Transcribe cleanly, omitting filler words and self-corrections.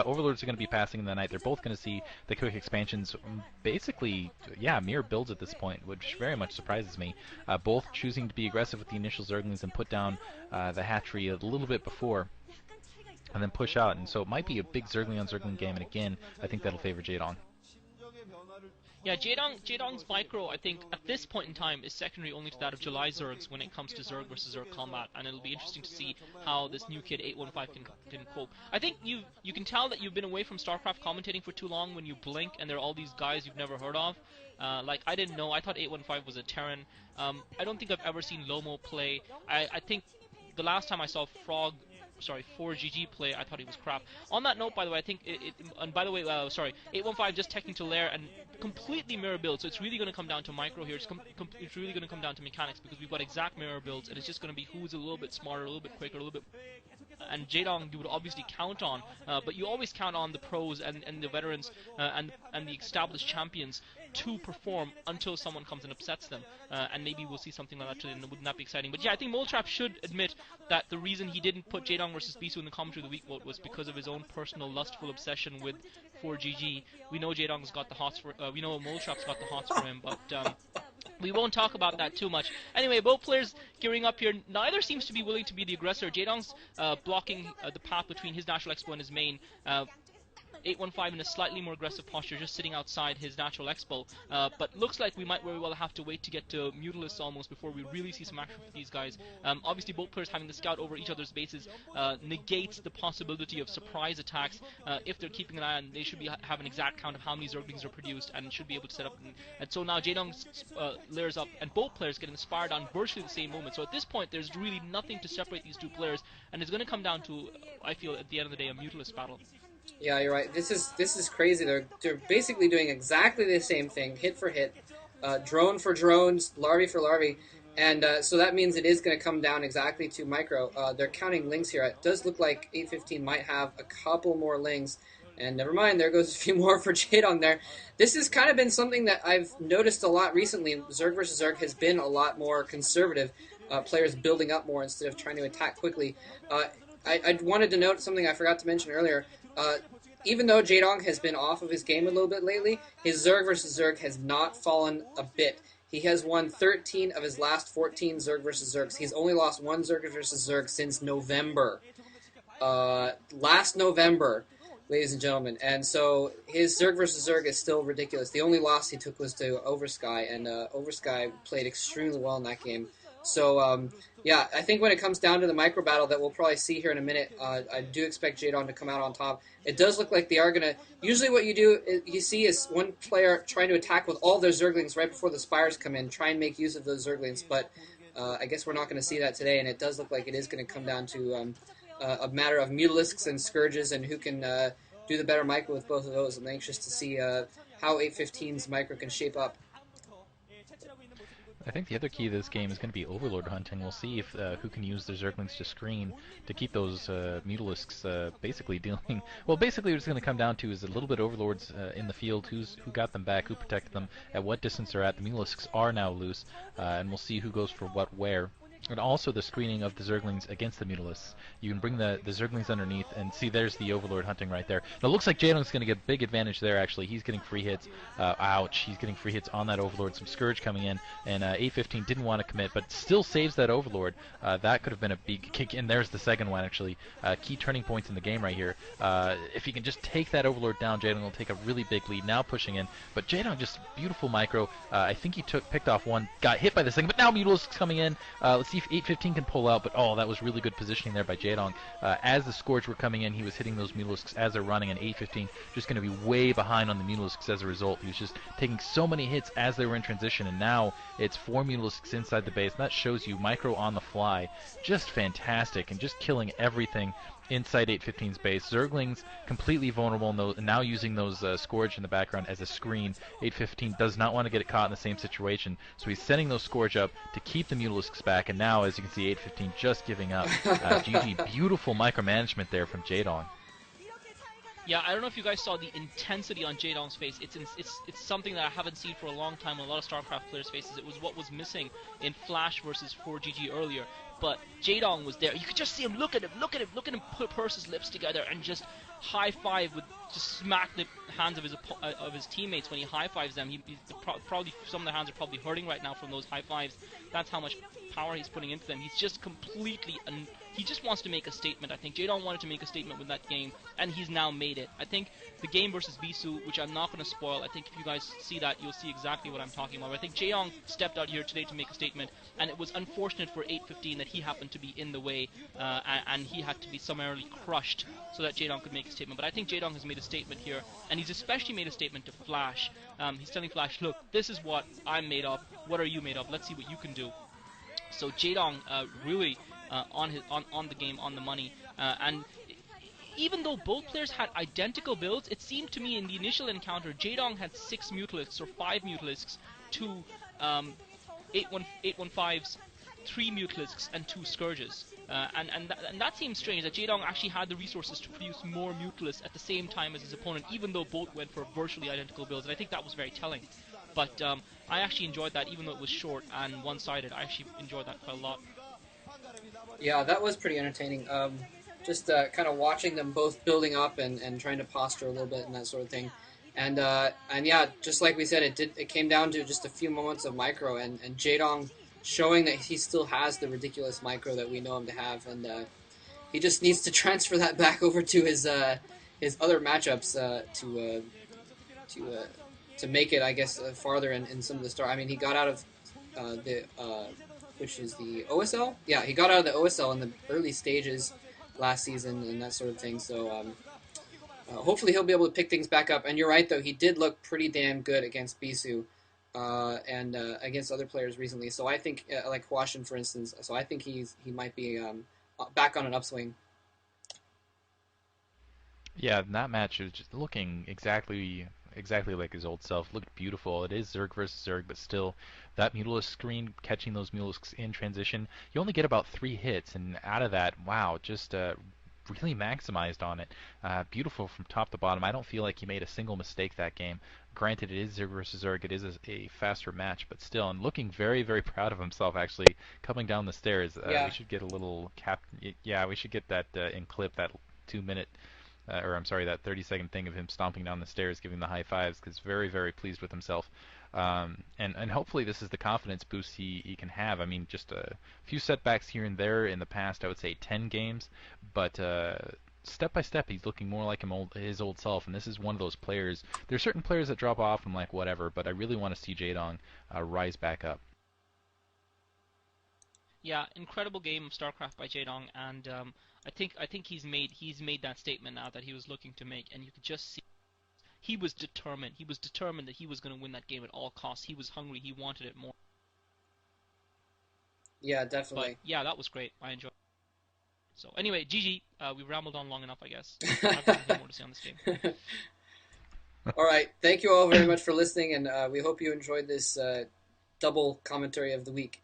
Overlords are going to be passing in the night. They're both going to see the quick expansions, basically, yeah, mirror builds at this point, which very much surprises me. Both choosing to be aggressive with the initial Zerglings and put down the hatchery a little bit before, and then push out. And so it might be a big Zergling on Zergling game, and again, I think that'll favor Jaedong. Yeah, Jaedong's micro, I think, at this point in time, is secondary only to that of July Zergs when it comes to Zerg versus Zerg combat, and it'll be interesting to see how this new kid 815 can cope. I think you can tell that you've been away from StarCraft commentating for too long when you blink and there are all these guys you've never heard of. Like, I didn't know, I thought 815 was a Terran. I don't think I've ever seen Lomo play. I think the last time I saw fOrGG play, I thought he was crap. On that note, by the way, I think and by the way, 815 just teching to lair and completely mirror build, so it's really going to come down to micro here. It's really going to come down to mechanics because we've got exact mirror builds, and it's just going to be who's a little bit smarter, a little bit quicker, a little bit. And Jaedong you would obviously count on, but you always count on the pros and the veterans and the established champions to perform until someone comes and upsets them, and maybe we'll see something like that today, and wouldn't that be exciting? But yeah, I think Moletrap should admit that the reason he didn't put Jaedong versus Bisu in the commentary of the week vote was because of his own personal lustful obsession with fOrGG. We know Jaedong's got the hots for, we know Moletrap's got the hots for him, but we won't talk about that too much. Anyway, both players gearing up here. Neither seems to be willing to be the aggressor. Jaedong's blocking the path between his natural expo and his main. 815 in a slightly more aggressive posture, just sitting outside his natural expo. But looks like we might very well have to wait to get to Mutalisks almost before we really see some action with these guys. Obviously, both players having the scout over each other's bases negates the possibility of surprise attacks. If they're keeping an eye on, they should have an exact count of how many Zerglings are produced and should be able to set up. And so now Jaedong layers up, and both players get inspired on virtually the same moment. So at this point, there's really nothing to separate these two players, and it's going to come down to, I feel, at the end of the day, a Mutalisk battle. Yeah, you're right. This is crazy. They're basically doing exactly the same thing, hit for hit, drone for drones, larvae for larvae, and so that means it is going to come down exactly to micro. They're counting lings here. It does look like 815 might have a couple more lings, and never mind, there goes a few more for Jaedong there. This has kind of been something that I've noticed a lot recently. Zerg versus Zerg has been a lot more conservative, players building up more instead of trying to attack quickly. I wanted to note something I forgot to mention earlier. Even though Jaedong has been off of his game a little bit lately, his Zerg versus Zerg has not fallen a bit. He has won 13 of his last 14 Zerg versus Zergs. He's only lost one Zerg versus Zerg since November. Last November, ladies and gentlemen. And so his Zerg versus Zerg is still ridiculous. The only loss he took was to Oversky, and Oversky played extremely well in that game. So, yeah, I think when it comes down to the micro battle that we'll probably see here in a minute, I do expect Jaedong to come out on top. It does look like they are going to... Usually what you see is one player trying to attack with all their Zerglings right before the Spires come in, try and make use of those Zerglings, but I guess we're not going to see that today, and it does look like it is going to come down to a matter of Mutalisks and Scourges and who can do the better micro with both of those. I'm anxious to see how 815's micro can shape up. I think the other key to this game is going to be Overlord hunting. We'll see if who can use their Zerglings to screen to keep those Mutalisks basically dealing... Well, basically what it's going to come down to is a little bit Overlords in the field, who got them back, who protected them, at what distance they're at. The Mutalisks are now loose, and we'll see who goes for what where. And also the screening of the Zerglings against the Mutalisks. You can bring the Zerglings underneath, and see there's the Overlord hunting right there. Now it looks like Jaedong's going to get a big advantage there, actually. He's getting free hits. Ouch. He's getting free hits on that Overlord. Some Scourge coming in, and 815 didn't want to commit, but still saves that Overlord. That could have been a big kick, and there's the second one, actually. Key turning points in the game right here. If he can just take that Overlord down, Jaedong will take a really big lead, now pushing in. But Jaedong, just beautiful micro. I think he picked off one, got hit by this thing, but now Mutalisks coming in. Let's see if 815 can pull out, but oh, that was really good positioning there by Jaedong. As the Scourge were coming in, he was hitting those Mutalisks as they're running, and 815 just going to be way behind on the Mutalisks as a result. He was just taking so many hits as they were in transition, and now it's 4 Mutalisks inside the base, and that shows you micro on the fly. Just fantastic, and just killing everything inside 815's base. Zerglings completely vulnerable, and now using those Scourge in the background as a screen. 815 does not want to get it caught in the same situation, so he's sending those Scourge up to keep the Mutalisks back, and now, as you can see, 815 just giving up. GG, beautiful micromanagement there from Jaedong. Yeah, I don't know if you guys saw the intensity on Jaedong's face. It's something that I haven't seen for a long time on a lot of StarCraft players' faces. It was what was missing in Flash versus fOrGG earlier. But Jaedong was there. You could just see him look at him purse his lips together and just high five would just smack the hands of his teammates when he high fives them. Probably some of the hands are probably hurting right now from those high fives. That's how much power he's putting into them. He's just completely he just wants to make a statement. I think Jaedong wanted to make a statement with that game, and he's now made it. I think the game versus Bisu, which I'm not going to spoil, I think if you guys see that, you'll see exactly what I'm talking about. I think Jaedong stepped out here today to make a statement, and it was unfortunate for 815 that he happened to be in the way, and he had to be summarily crushed so that Jaedong could make a statement. But I think Jaedong has made a statement here, and he's especially made a statement to Flash. He's telling Flash, look, this is what I'm made of. What are you made of? Let's see what you can do. So Jaedong really on the game, on the money, and even though both players had identical builds, it seemed to me in the initial encounter Jaedong had 6 Mutalisks or 5 Mutalisks to 815's 3 Mutalisks and 2 Scourges. And that seems strange, that Jaedong actually had the resources to produce more Mutalisks at the same time as his opponent, even though both went for virtually identical builds, and I think that was very telling. But I actually enjoyed that, even though it was short and one-sided. I actually enjoyed that quite a lot. Yeah, that was pretty entertaining. Just kind of watching them both building up and trying to posture a little bit and that sort of thing. And yeah, just like we said, it came down to just a few moments of micro, and Jaedong showing that he still has the ridiculous micro that we know him to have, and he just needs to transfer that back over to his other matchups to make it, I guess, farther in some of the start. I mean, he got out of which is the OSL? Yeah, he got out of the OSL in the early stages last season and that sort of thing. So hopefully he'll be able to pick things back up. And you're right, though, he did look pretty damn good against Bisu and against other players recently. So I think, like Huashin, for instance, so I think he might be back on an upswing. Yeah, that match is just looking exactly like his old self. Looked beautiful. It is Zerg versus Zerg, but still, that Mutalisk screen, catching those Mutalisks in transition, you only get about 3 hits, and out of that, wow, just really maximized on it. Beautiful from top to bottom. I don't feel like he made a single mistake that game. Granted, it is Zerg versus Zerg. It is a faster match, but still, and looking very, very proud of himself, actually, coming down the stairs. Yeah. We should get a little Yeah, we should get that in clip, that 2-minute or I'm sorry, that 30-second thing of him stomping down the stairs, giving the high fives, because very, very pleased with himself. And hopefully this is the confidence boost he can have. I mean, just a few setbacks here and there in the past, I would say 10 games, but step by step he's looking more like his old self, and this is one of those players. There's certain players that drop off and like whatever, but I really want to see Jaedong rise back up. Yeah, incredible game of StarCraft by Jaedong, and I think he's made that statement now that he was looking to make, and you could just see he was determined. He was determined that he was going to win that game at all costs. He was hungry. He wanted it more. Yeah, definitely. But yeah, that was great. I enjoyed it. So anyway, GG. We rambled on long enough, I guess. I have nothing more to say on this game. All right. Thank you all very much for listening, and we hope you enjoyed this double commentary of the week.